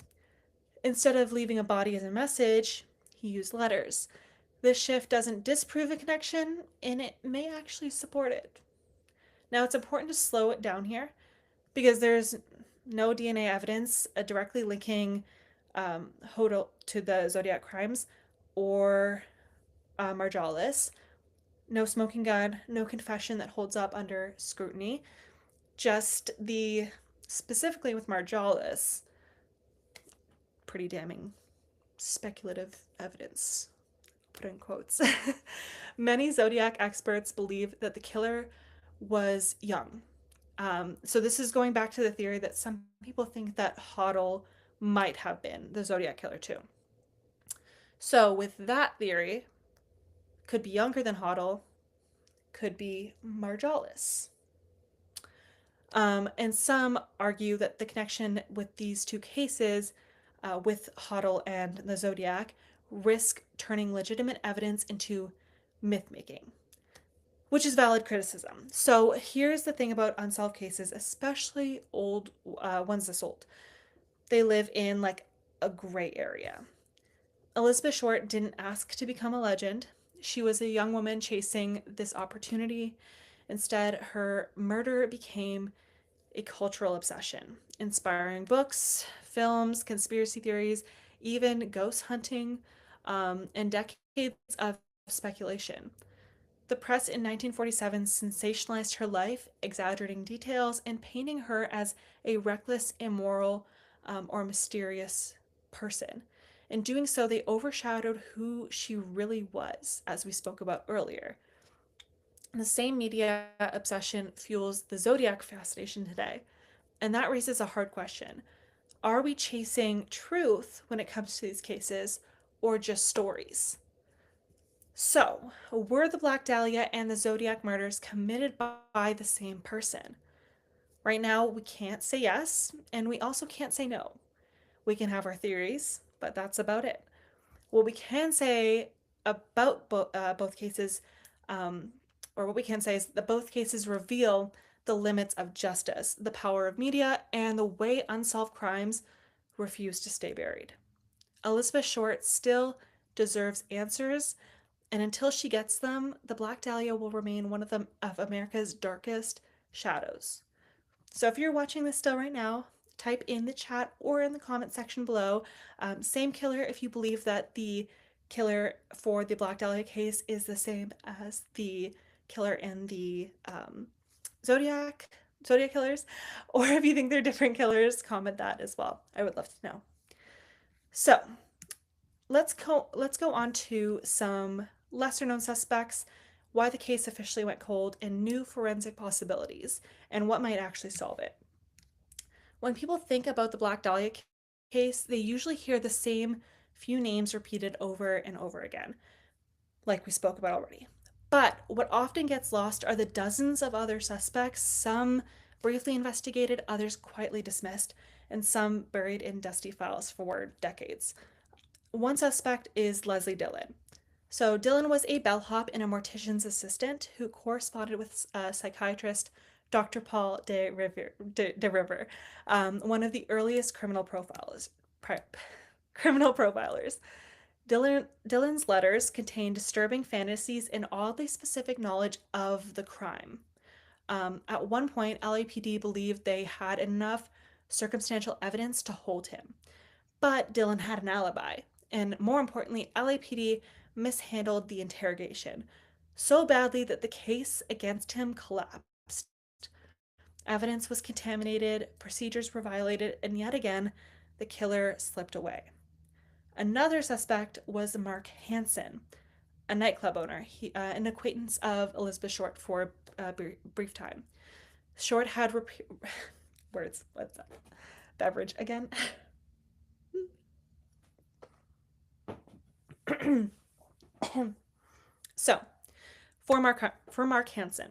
Instead of leaving a body as a message, he used letters. This shift doesn't disprove a connection, and it may actually support it. Now, it's important to slow it down here because there's no DNA evidence directly linking Hodel to the Zodiac crimes or Margolis. No smoking gun, no confession that holds up under scrutiny. Just the, specifically with Margolis, pretty damning speculative evidence, put in quotes. Many Zodiac experts believe that the killer was young. So this is going back to the theory that some people think that Hoddle might have been the Zodiac killer too. So with that theory, could be younger than Hoddle, could be Margolis. And some argue that the connection with these two cases, with Hoddle and the Zodiac, risk turning legitimate evidence into myth making, which is valid criticism. So here's the thing about unsolved cases, especially old ones this old. They live in like a gray area. Elizabeth Short didn't ask to become a legend. She was a young woman chasing this opportunity. Instead, her murder became a cultural obsession, inspiring books, films, conspiracy theories, even ghost hunting, and decades of speculation. The press in 1947 sensationalized her life, exaggerating details and painting her as a reckless, immoral, or mysterious person. In doing so, they overshadowed who she really was, as we spoke about earlier. And the same media obsession fuels the Zodiac fascination today. And that raises a hard question. Are we chasing truth when it comes to these cases, or just stories? So, were the Black Dahlia and the Zodiac murders committed by the same person? Right now, we can't say yes, and we also can't say no. We can have our theories, but that's about it. What we can say about both cases, um, or what we can say is that both cases reveal the limits of justice, the power of media, and the way unsolved crimes refuse to stay buried. Elizabeth Short still deserves answers, and until she gets them, the Black Dahlia will remain one of America's darkest shadows. So if you're watching this still right now, type in the chat or in the comment section below, same killer if you believe that the killer for the Black Dahlia case is the same as the killer in the Zodiac killers, or if you think they're different killers, comment that as well. I would love to know. So let's go on to some lesser known suspects, why the case officially went cold, and new forensic possibilities, and what might actually solve it. When people think about the Black Dahlia case, they usually hear the same few names repeated over and over again, like we spoke about already. But what often gets lost are the dozens of other suspects, some briefly investigated, others quietly dismissed, and some buried in dusty files for decades. One suspect is Leslie Dillon. So, Dillon was a bellhop and a mortician's assistant who corresponded with psychiatrist Dr. Paul de River, one of the earliest criminal profilers. Dillon's letters contain disturbing fantasies and oddly specific knowledge of the crime. At one point, LAPD believed they had enough circumstantial evidence to hold him. But Dillon had an alibi, and more importantly, LAPD mishandled the interrogation so badly that the case against him collapsed. Evidence was contaminated, procedures were violated, and yet again, the killer slipped away. Another suspect was Mark Hansen, a nightclub owner, an acquaintance of Elizabeth Short for a brief time. Short had words. What's that? Beverage again. So, for Mark Hansen,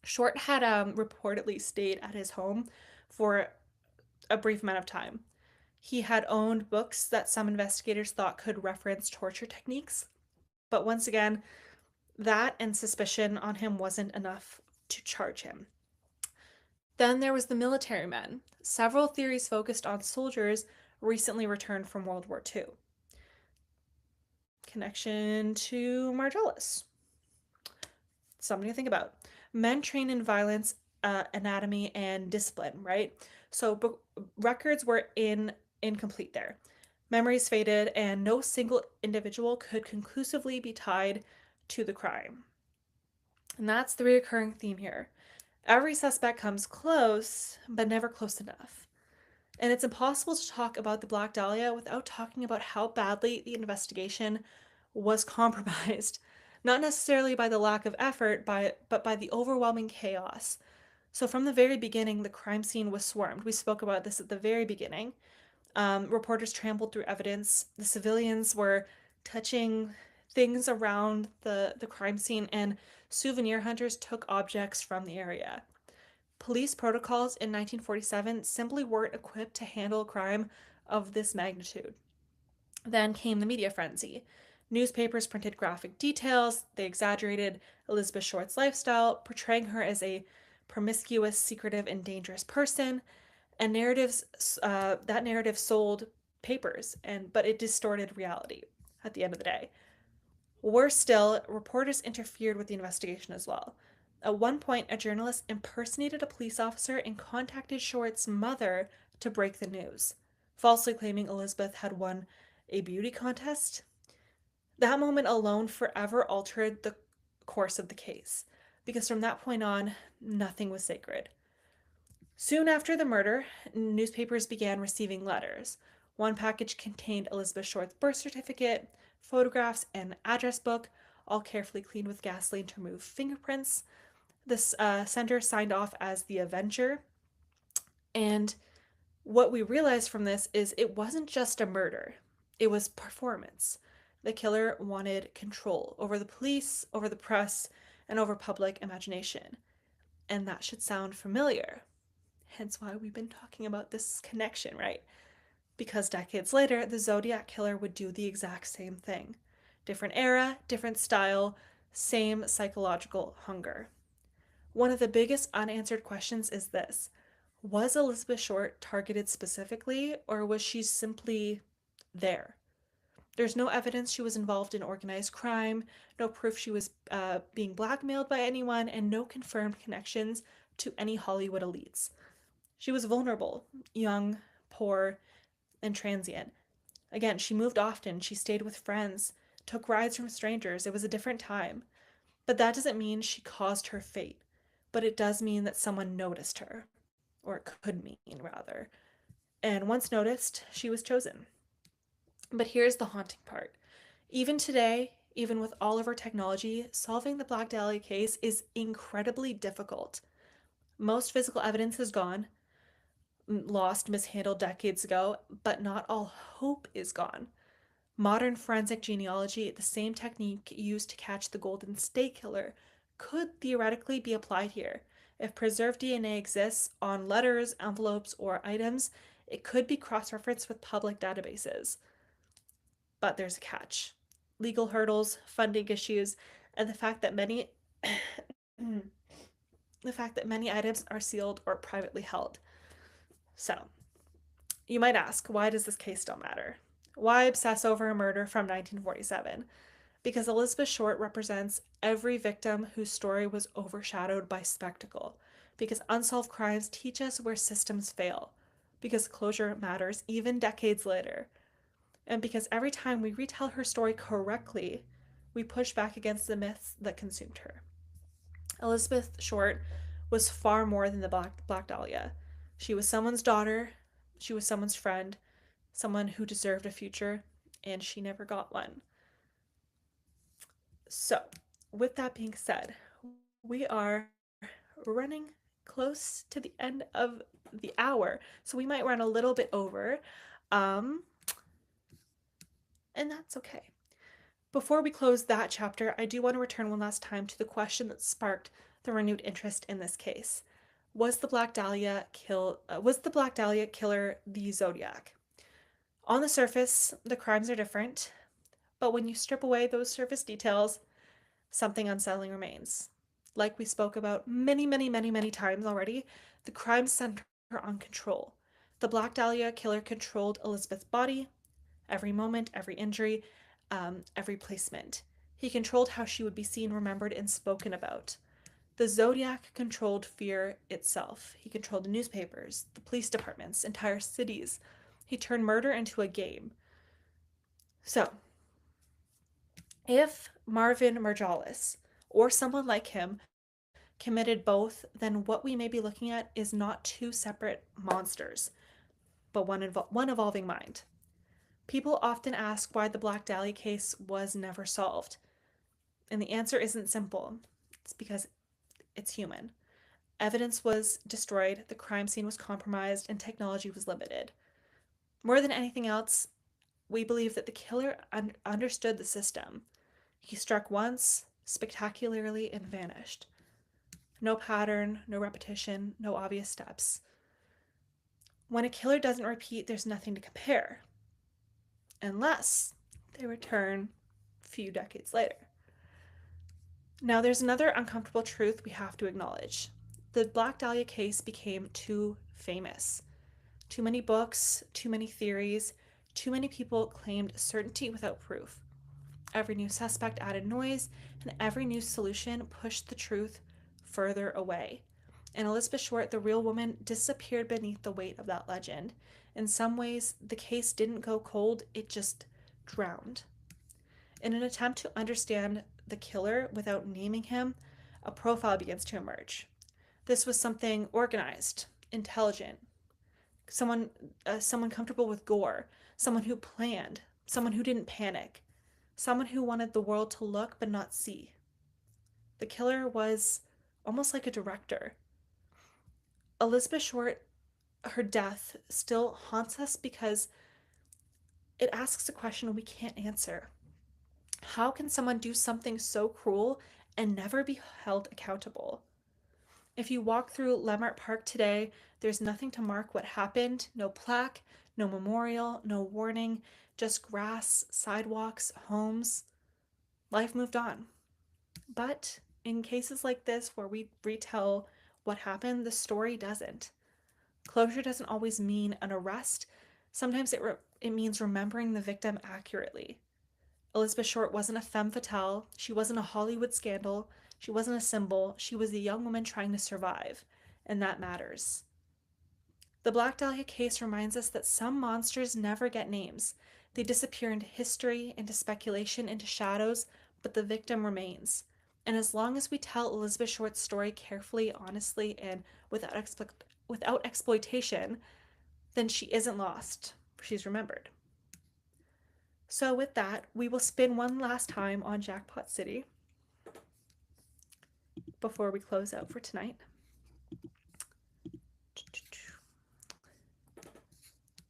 Short had reportedly stayed at his home for a brief amount of time. He had owned books that some investigators thought could reference torture techniques, but once again, that and suspicion on him wasn't enough to charge him. Then there was the military men. Several theories focused on soldiers recently returned from World War II. Connection to Margellus. Something to think about. Men trained in violence, anatomy, and discipline, right? So records were incomplete there. Memories faded, and no single individual could conclusively be tied to the crime. And that's the recurring theme here. Every suspect comes close, but never close enough. And it's impossible to talk about the Black Dahlia without talking about how badly the investigation was compromised. Not necessarily by the lack of effort, but by the overwhelming chaos. So, from the very beginning, the crime scene was swarmed. We spoke about this at the very beginning. Reporters trampled through evidence. The civilians were touching things around the crime scene, and souvenir hunters took objects from the area. Police protocols in 1947 simply weren't equipped to handle a crime of this magnitude. Then came the media frenzy. Newspapers printed graphic details, they exaggerated Elizabeth Short's lifestyle, portraying her as a promiscuous, secretive, and dangerous person. And that narrative sold papers, but it distorted reality at the end of the day. Worse still, reporters interfered with the investigation as well. At one point, a journalist impersonated a police officer and contacted Short's mother to break the news, falsely claiming Elizabeth had won a beauty contest. That moment alone forever altered the course of the case, because from that point on, nothing was sacred. Soon after the murder, newspapers began receiving letters. One package contained Elizabeth Short's birth certificate, photographs, and address book, all carefully cleaned with gasoline to remove fingerprints. This sender signed off as the Avenger. And what we realized from this is it wasn't just a murder, it was performance. The killer wanted control over the police, over the press, and over public imagination. And that should sound familiar. Hence why we've been talking about this connection, right? Because decades later, the Zodiac Killer would do the exact same thing. Different era, different style, same psychological hunger. One of the biggest unanswered questions is this: was Elizabeth Short targeted specifically, or was she simply there? There's no evidence she was involved in organized crime, no proof she was being blackmailed by anyone, and no confirmed connections to any Hollywood elites. She was vulnerable, young, poor, and transient. Again, she moved often, she stayed with friends, took rides from strangers. It was a different time. But that doesn't mean she caused her fate. But it does mean that someone noticed her. Or it could mean, rather. And once noticed, she was chosen. But here's the haunting part. Even today, even with all of our technology, solving the Black Dahlia case is incredibly difficult. Most physical evidence is gone, lost, mishandled decades ago, but not all hope is gone. Modern forensic genealogy, the same technique used to catch the Golden State Killer, could theoretically be applied here. If preserved DNA exists on letters, envelopes, or items, it could be cross referenced with public databases. But there's a catch: legal hurdles, funding issues, and the fact that many items are sealed or privately held. So, you might ask, why does this case still matter? Why obsess over a murder from 1947? Because Elizabeth Short represents every victim whose story was overshadowed by spectacle. Because unsolved crimes teach us where systems fail. Because closure matters even decades later. And because every time we retell her story correctly, we push back against the myths that consumed her. Elizabeth Short was far more than the Black Dahlia. She was someone's daughter, she was someone's friend, someone who deserved a future, and she never got one. So, with that being said, we are running close to the end of the hour, so we might run a little bit over, um, and that's okay. Before we close that chapter, I do want to return one last time to the question that sparked the renewed interest in this case. Was the Black Dahlia killer the Zodiac? On the surface, the crimes are different, but when you strip away those surface details, something unsettling remains. Like we spoke about many, many, many, many times already, the crimes center on control. The Black Dahlia killer controlled Elizabeth's body, every moment, every injury, every placement. He controlled how she would be seen, remembered, and spoken about. The Zodiac controlled fear itself. He controlled the newspapers, the police departments, entire cities. He turned murder into a game. So, if Marvin Margolis, or someone like him, committed both, then what we may be looking at is not two separate monsters, but one evolving mind. People often ask why the Black Dahlia case was never solved. And the answer isn't simple. It's because it's human. Evidence was destroyed, the crime scene was compromised, and technology was limited. More than anything else, we believe that the killer understood the system. He struck once, spectacularly, and vanished. No pattern, no repetition, no obvious steps. When a killer doesn't repeat, there's nothing to compare. Unless they return a few decades later. Now, there's another uncomfortable truth we have to acknowledge. The Black Dahlia case became too famous. Too many books, too many theories, too many people claimed certainty without proof. Every new suspect added noise, and every new solution pushed the truth further away. And Elizabeth Short, the real woman, disappeared beneath the weight of that legend. In some ways, the case didn't go cold, it just drowned. In an attempt to understand the killer without naming him, a profile begins to emerge. This was something organized, intelligent, someone comfortable with gore, someone who planned, someone who didn't panic, someone who wanted the world to look but not see. The killer was almost like a director. Elizabeth Short, her death still haunts us because it asks a question we can't answer. How can someone do something so cruel and never be held accountable? If you walk through Landmark Park today, there's nothing to mark what happened: no plaque, no memorial, no warning, just grass, sidewalks, homes. Life moved on. But in cases like this, where we retell what happened, the story doesn't. Closure doesn't always mean an arrest. Sometimes it means remembering the victim accurately. Elizabeth Short wasn't a femme fatale. She wasn't a Hollywood scandal. She wasn't a symbol. She was a young woman trying to survive. And that matters. The Black Dahlia case reminds us that some monsters never get names. They disappear into history, into speculation, into shadows, but the victim remains. And as long as we tell Elizabeth Short's story carefully, honestly, and without exploitation, then she isn't lost. She's remembered. So, with that, we will spin one last time on Jackpot City before we close out for tonight.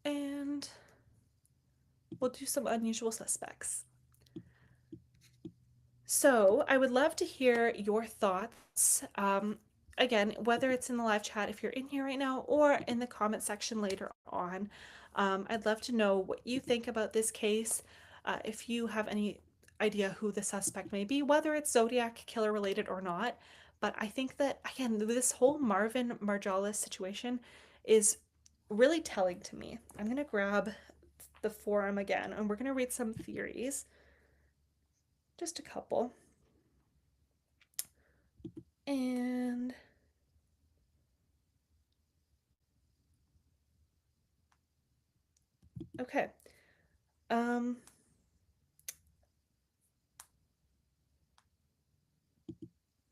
And we'll do some unusual suspects. So, I would love to hear your thoughts. Again, whether it's in the live chat if you're in here right now or in the comment section later on. I'd love to know what you think about this case. If you have any idea who the suspect may be, whether it's Zodiac killer related or not. But I think that, again, this whole Marvin Marjalis situation is really telling to me. I'm going to grab the forum again and we're going to read some theories. Just a couple. And okay. Um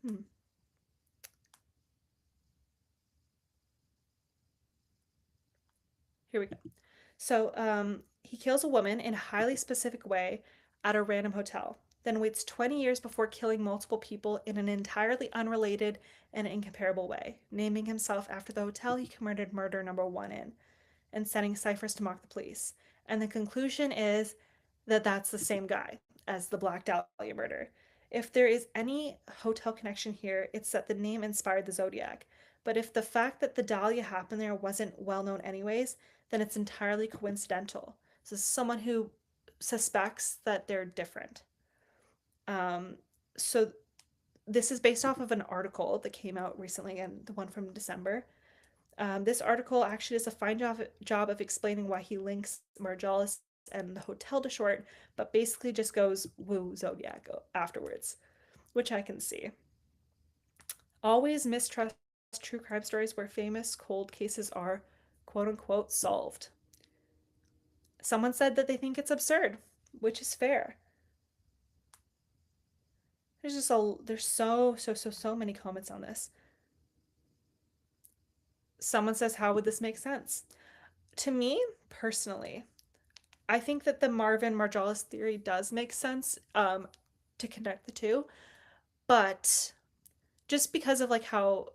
hmm. Here we go. So, he kills a woman in a highly specific way at a random hotel, then waits 20 years before killing multiple people in an entirely unrelated and incomparable way, naming himself after the hotel he committed murder number one in, and sending ciphers to mock the police. And the conclusion is that that's the same guy as the Black Dahlia murder. If there is any hotel connection here, it's that the name inspired the Zodiac. But if the fact that the Dahlia happened there wasn't well known anyways, then it's entirely coincidental. So this is someone who suspects that they're different. Um, so this is based off of an article that came out recently, and the one from December. This article actually does a fine job of explaining why he links Marjalis and the hotel to short, but basically just goes woo Zodiac afterwards, which I can see. Always mistrust true crime stories where famous cold cases are quote unquote solved. Someone said that they think it's absurd, which is fair. There's so many comments on this. Someone says, how would this make sense? To me, personally, I think that the Marvin Marjalis theory does make sense to connect the two, but just because of like how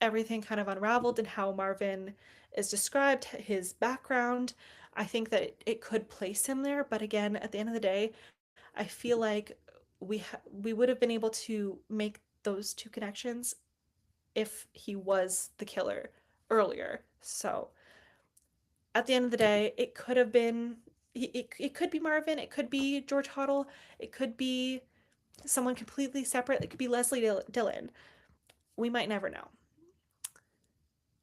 everything kind of unraveled and how Marvin is described, his background, I think that it could place him there. But again, at the end of the day, I feel like we would have been able to make those two connections if he was the killer earlier. So at the end of the day, it could have been it could be Marvin, it could be George Hoddle, it could be someone completely separate, it could be Leslie Dillon. We might never know.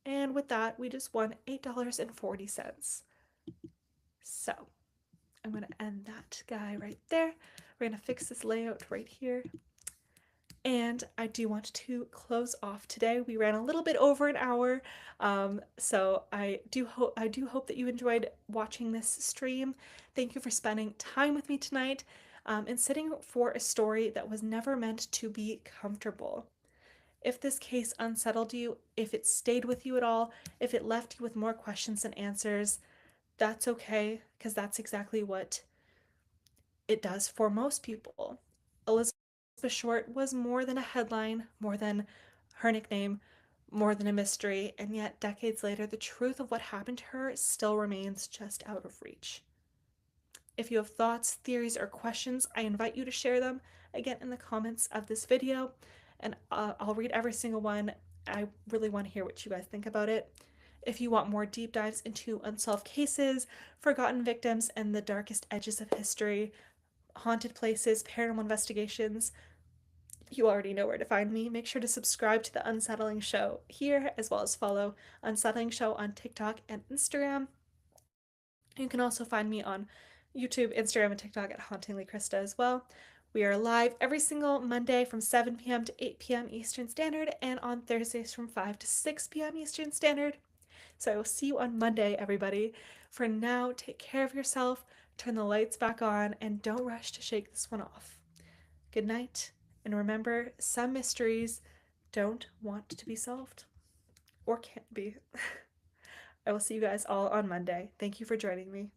And with that, we just won $8.40. So I'm going to end that guy right there. We're going to fix this layout right here. And I do want to close off today. We ran a little bit over an hour, so I do hope that you enjoyed watching this stream. Thank you for spending time with me tonight, and sitting for a story that was never meant to be comfortable. If this case unsettled you, if it stayed with you at all, if it left you with more questions than answers, that's okay, because that's exactly what it does for most people. Elizabeth Short was more than a headline, more than her nickname, more than a mystery, and yet decades later, the truth of what happened to her still remains just out of reach. If you have thoughts, theories, or questions, I invite you to share them again in the comments of this video, and I'll read every single one. I really want to hear what you guys think about it. If you want more deep dives into unsolved cases, forgotten victims, and the darkest edges of history, haunted places, paranormal investigations, you already know where to find me. Make sure to subscribe to The Unsettling Show here, as well as follow Unsettling Show on TikTok and Instagram. You can also find me on YouTube, Instagram, and TikTok at Hauntingly Krista as well. We are live every single Monday from 7 p.m. to 8 p.m. Eastern Standard, and on Thursdays from 5 to 6 p.m. Eastern Standard. So I will see you on Monday, everybody. For now, take care of yourself, turn the lights back on, and don't rush to shake this one off. Good night, and remember, some mysteries don't want to be solved, or can't be. I will see you guys all on Monday. Thank you for joining me.